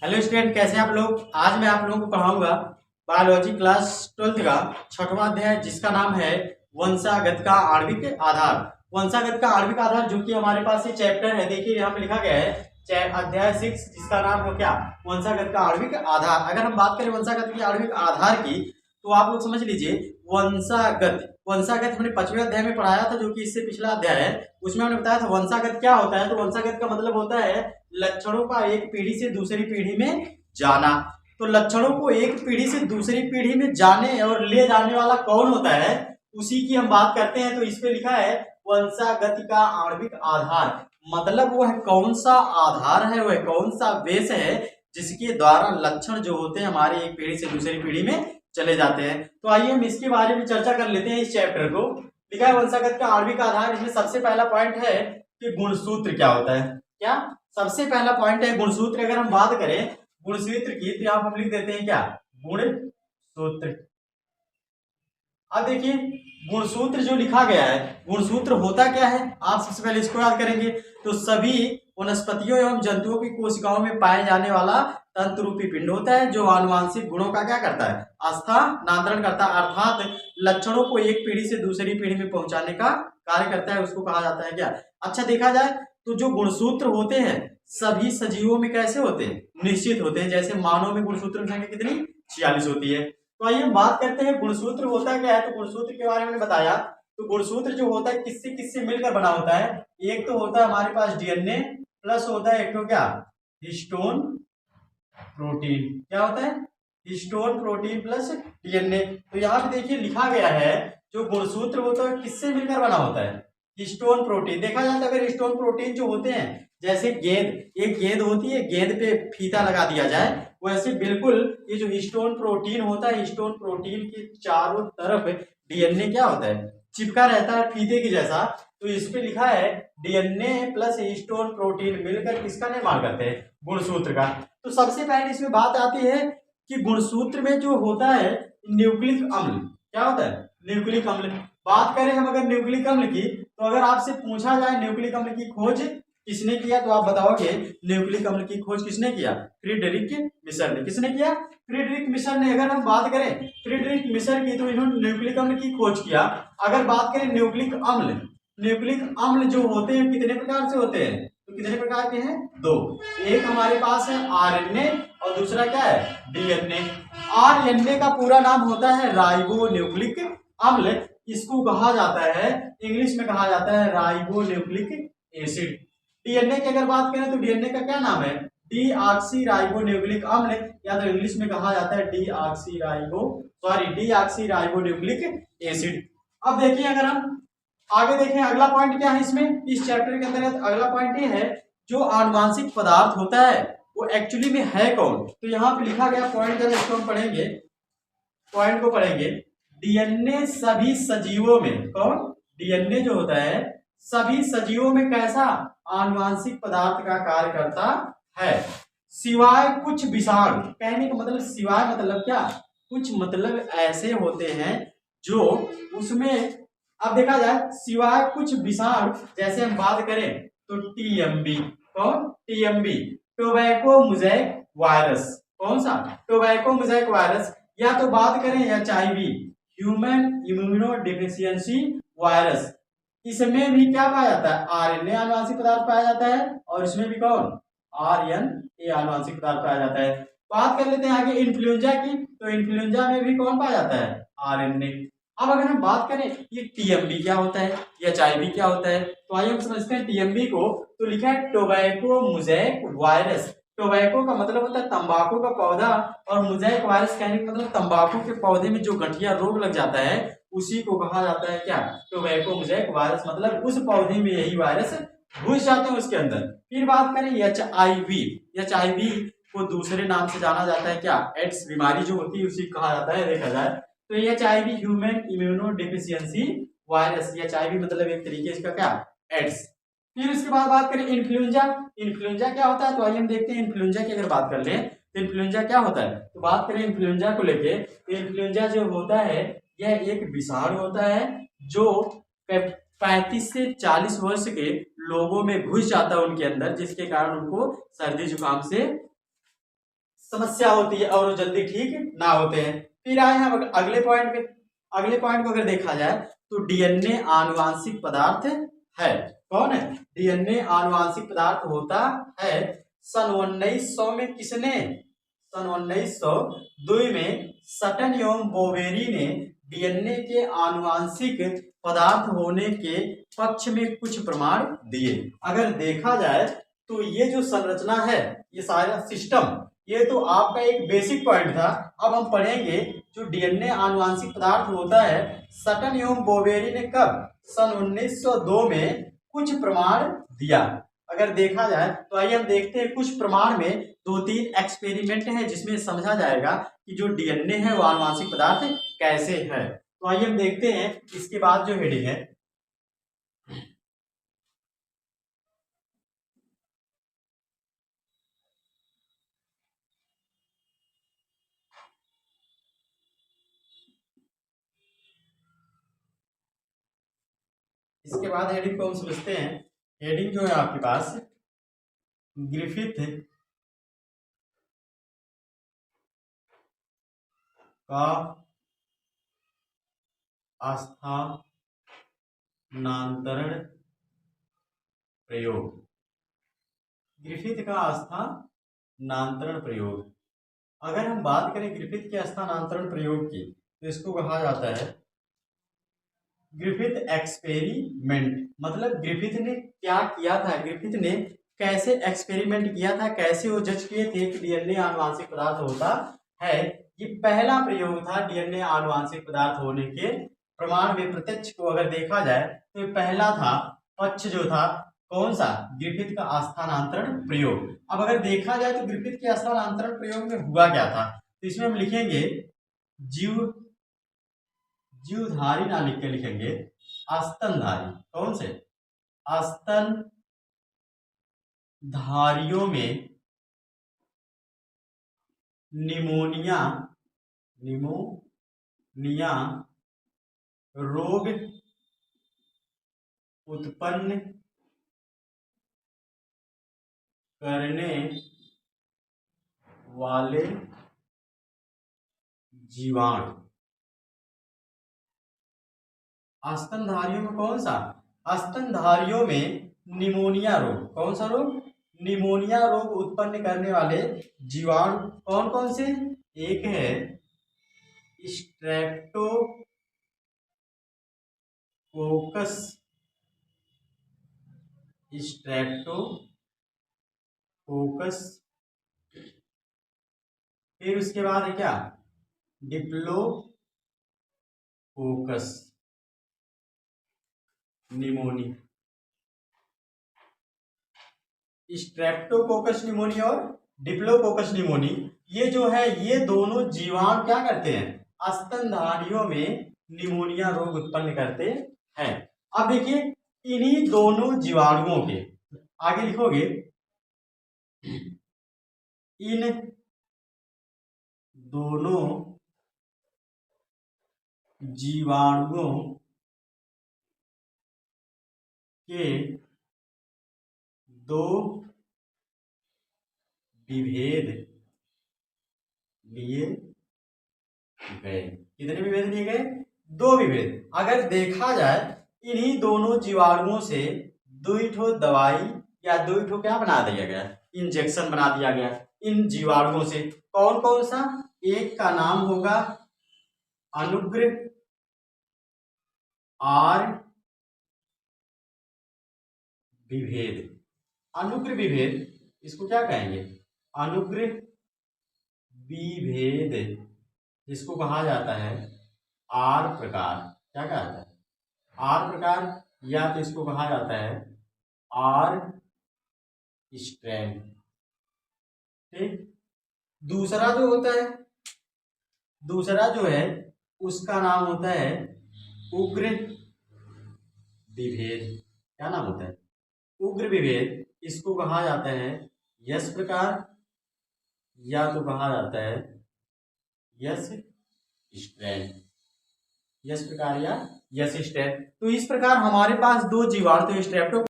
Hello student, कैसे हैं आप लोग। आज मैं आप लोगों को पढ़ाऊंगा बायोलॉजी क्लास 12th का 6वां अध्याय, जिसका नाम है वंशागत का आणविक आधार। वंशागत का आणविक आधार, जो कि हमारे पास ये चैप्टर है। देखिए यहाँ पे लिखा गया है अध्याय 6, जिसका नाम है क्या, वंशागत का आणविक आधार। अगर हम बात करें वंशागत के आणविक आधार की, तो आप लोग समझ लीजिए वंशागत। वंशागत हमने 5वें अध्याय में पढ़ाया था, जो कि इससे पिछला अध्याय है। उसमें हमने बताया था वंशागत क्या होता है। तो वंशागत का मतलब होता है लक्षणों का एक पीढ़ी से दूसरी पीढ़ी में जाना। तो लक्षणों को एक पीढ़ी से दूसरी पीढ़ी में जाने और ले जाने वाला कौन होता है, उसी की हम बात करते हैं। तो इस पे लिखा है वंशागति का आणविक आधार, मतलब वो है कौन सा आधार है, वह कौन सा बेस है जिसके द्वारा लक्षण जो होते हैं हमारे एक पीढ़ी से दूसरी पीढ़ी में चले जाते हैं। तो आइए हम इसके बारे में चर्चा कर लेते हैं। इस चैप्टर को लिखा है वंशागत का आणविक आधार। इसमें सबसे पहला पॉइंट है कि गुणसूत्र क्या होता है। क्या सबसे पहला पॉइंट है गुणसूत्र। अगर हम बात करें गुणसूत्र की, तो यहां हम लिख देते हैं क्या, गुणसूत्र। अब देखिए गुणसूत्र जो लिखा गया है, गुणसूत्र होता क्या है, आप सबसे पहले इसको याद करेंगे। तो सभी वनस्पतियों एवं जंतुओं की कोशिकाओं में पाए जाने वाला तंतु रूपी पिंड होता है, जो आनुवांशिक गुणों का क्या करता है, स्थानांतरण करता है, अर्थात लक्षणों को एक पीढ़ी से दूसरी पीढ़ी में पहुंचाने का कार्य करता है। उसको कहा जाता है क्या। अच्छा देखा जाए तो जो गुणसूत्र होते हैं सभी सजीवों में कैसे होते हैं, निश्चित होते हैं। जैसे मानव में गुणसूत्र की संख्या कितनी, 46 होती है। तो आइए हम बात करते हैं गुणसूत्र होता क्या है। तो गुणसूत्र के बारे में बताया, तो गुणसूत्र जो होता है किससे किससे मिलकर बना होता है। एक तो होता है हमारे पास डीएनए, प्लस होता है एक तो क्या, हिस्टोन प्रोटीन। क्या होता है, हिस्टोन प्रोटीन प्लस डीएनए। तो यहाँ पे देखिए लिखा गया है जो गुणसूत्र होता है किससे मिलकर बना होता है, हिस्टोन प्रोटीन। देखा जाए तो अगर हिस्टोन प्रोटीन जो होते हैं, जैसे गेंद, एक गेंद होती है, गेंद पे फीता लगा दिया जाए, वैसे बिल्कुल ये जो हिस्टोन प्रोटीन होता है, हिस्टोन प्रोटीन के चारों तरफ डीएनए क्या होता है, चिपका रहता है फीते की जैसा। तो इस पे लिखा है डीएनए प्लस हिस्टोन प्रोटीन मिलकर किसका निर्माण करते हैं, गुणसूत्र का। तो सबसे पहले इसमें बात आती है कि गुणसूत्र में जो होता है न्यूक्लिक अम्ल। क्या होता है, न्यूक्लिक अम्ल। बात करें हम अगर न्यूक्लिक अम्ल की, तो अगर आपसे पूछा जाए न्यूक्लिक अम्ल की खोज किसने किया, तो आप बताओगे न्यूक्लिक अम्ल की खोज किसने किया, फ्रीडरिक मिशर ने। किसने किया, फ्रीडरिक मिशर ने। अगर हम बात करें फ्रीडरिक मिशर की, तो इन्होंने न्यूक्लिक अम्ल की खोज किया। अगर बात करें न्यूक्लिक अम्ल, न्यूक्लिक अम्ल जो होते हैं कितने प्रकार से होते हैं, तो कितने प्रकार के हैं, दो। एक हमारे पास है आरएनए और दूसरा क्या है, डीएनए। आरएनए का पूरा नाम होता है राइबो न्यूक्लिक अम्ल। इसको कहा जाता है, इंग्लिश में कहा जाता है राइबो न्यूक्लिक एसिड। डीएनए की अगर बात करें तो डीएनए का क्या नाम है, डीऑक्सी राइबो न्यूक्लिक अम्ल, या तो इंग्लिश में कहा जाता है डीऑक्सी राइबो न्यूक्लिक एसिड। अब देखिए अगर हम आगे देखें अगला पॉइंट क्या है इसमें, इस चैप्टर के अंतर्गत अगला पॉइंट ये है जो आनुवांशिक पदार्थ होता है वो एक्चुअली में है कौन। तो यहाँ पे लिखा गया पॉइंट, जब इसको हम पढ़ेंगे, पॉइंट को पढ़ेंगे, डीएनए सभी सजीवों में, कौन, डीएनए जो होता है सभी सजीवों में कैसा आनुवांशिक पदार्थ का कार्य करता है, सिवाय कुछ विषाणु। कहने का मतलब सिवाय मतलब क्या, कुछ मतलब ऐसे होते हैं जो उसमें, अब देखा जाए सिवाय कुछ विषाणु, जैसे हम बात करें तो टीएमबी, कौन, टीएमबी, टोबैको मोज़ेक वायरस। कौन सा, टोबैको मोज़ेक वायरस। या तो बात करें HIV, human immuno deficiency virus. इसमें भी क्या पाया जाता है, आरएनए आनुवांशिक पदार्थ पाया जाता है, और इसमें भी कौन, आरएनए आनुवांशिक पदार्थ पाया जाता है। बात कर लेते हैं आगे इन्फ्लुएंजा की, तो इन्फ्लुएंजा में भी कौन पाया जाता है, आरएनए। अब अगर हम बात करें ये टीएमबी क्या होता है, एचआईवी क्या होता है, तो आइए हम समझते हैं टीएमबी को। तो लिखा है टोबैको मोज़ेक वायरस। टोबैको का मतलब होता है तंबाकू का पौधा, और मोज़ेक वायरस कहने का मतलब तंबाकू के पौधे में जो गठिया रोग लग जाता है उसी को कहा जाता है क्या, टोबैको मोज़ेक वायरस। मतलब उस पौधे में यही वायरस घुस जाते हैं उसके अंदर। फिर बात करें एचआईवी, एचआईवी को दूसरे नाम से जाना जाता है क्या, एड्स बीमारी जो होती है उसी कहा जाता है। देखा जाए तो HIV human immuno deficiency virus, HIV मतलब एक तरीके इसका क्या, एड्स। फिर उसके बाद बात करें इन्फ्लुएंजा। इन्फ्लुएंजा क्या होता है, तो आइए हम देखते हैं इन्फ्लुएंजा की अगर बात कर लें तो इन्फ्लुएंजा क्या होता है। तो बात करें इन्फ्लुएंजा को लेके, तो इन्फ्लुएंजा जो होता है यह एक विषाणु होता है जो 35 से 40 वर्ष के लोगों में घुस जाता है उनके अंदर, जिसके कारण उनको सर्दी जुकाम से समस्या होती है और वो जल्दी ठीक ना होते हैं। फिर आए हम अगले पॉइंट पे। अगले पॉइंट को अगर देखा जाए तो डीएनए आनुवांशिक पदार्थ है। कौन है? डीएनए आनुवांशिक पदार्थ होता है। सन 1900 में किसने? सन 1902 में सटन एवं बोवेरी ने डीएनए के आनुवांशिक पदार्थ होने के पक्ष में कुछ प्रमाण दिए। अगर देखा जाए तो ये जो संरचना है, ये सारा सिस्टम, ये तो आपका एक बेसिक पॉइंट था। अब हम पढ़ेंगे जो डीएनए आनुवांशिक पदार्थ होता है, सटन एवं बोवेरी ने कब? सन 1902 में कुछ प्रमाण दिया। अगर देखा जाए तो आइए हम देखते हैं कुछ प्रमाण में 2-3 एक्सपेरिमेंट है जिसमें समझा जाएगा कि जो डीएनए है वो आनुवांशिक पदार्थ कैसे है। तो आइए हम देखते हैं इसके बाद जो हेडिंग है। इसके बाद हेडिंग को हम समझते हैं। हेडिंग जो है आपके पास, ग्रिफिथ का स्थानांतरण प्रयोग। ग्रिफिथ का स्थानांतरण प्रयोग। अगर हम बात करें ग्रिफिथ के स्थानांतरण प्रयोग की तो इसको कहा जाता है ग्रिफिथ एक्सपेरिमेंट। मतलब ग्रिफिथ ने क्या किया था, ग्रिफिथ ने कैसे एक्सपेरिमेंट किया था, कैसे वो जज किए थे कि डीएनए आनुवांशिक पदार्थ होता है। ये पहला प्रयोग था डीएनए आनुवांशिक पदार्थ होने के प्रमाण में प्रत्यक्ष को अगर देखा जाए तो ये पहला था पक्ष जो था, कौन सा? ग्रिफिथ का स्थानांतरण प्रयोग। अब अगर देखा जाए तो ग्रिफिथ के स्थानांतरण प्रयोग में हुआ क्या था, तो इसमें हम लिखेंगे जीवधारी ना लिख के लिखेंगे स्तनधारी। कौन से? स्तनधारियों में निमोनिया रोग उत्पन्न करने वाले जीवाणु। स्तनधारियों में कौन सा? स्तनधारियों में निमोनिया रोग। कौन सा रोग? निमोनिया रोग उत्पन्न करने वाले जीवाणु कौन कौन से? एक है स्ट्रेप्टोकोकस, फिर उसके बाद है क्या? Diplococcus pneumoniae. स्ट्रेप्टोकोकस निमोनी और डिप्लोकोकस निमोनी, ये जो है ये दोनों जीवाणु क्या करते हैं? स्तनधारियों में निमोनिया रोग उत्पन्न करते हैं। अब देखिए इन्हीं दोनों जीवाणुओं के, आगे लिखोगे इन दोनों जीवाणुओं के दो विभेद लिए गए। कितने विभेद लिए गए? 2 विभेद। अगर देखा जाए इन्हीं दोनों जीवाणुओं से 2 दवाई या 2 क्या बना दिया गया? इंजेक्शन बना दिया गया इन जीवाणुओं से। कौन कौन सा? एक का नाम होगा अनुग्र आर विभेद। अनुग्र विभेद, इसको क्या कहेंगे? अनुग्र विभेद, जिसको कहा जाता है आर प्रकार। क्या कहा जाता है? आर प्रकार, या तो इसको कहा जाता है आर स्ट्रैंड। ठीक। दूसरा जो होता है, दूसरा जो है उसका नाम होता है उग्र विभेद। क्या नाम होता है? उग्र विभेद। इसको कहा जाता है यस प्रकार, या तो कहा जाता है यस स्ट्रैंड। यस प्रकार या यस स्ट्रैंड। तो इस प्रकार हमारे पास 2 जीवाणु, तो स्ट्रेप्टो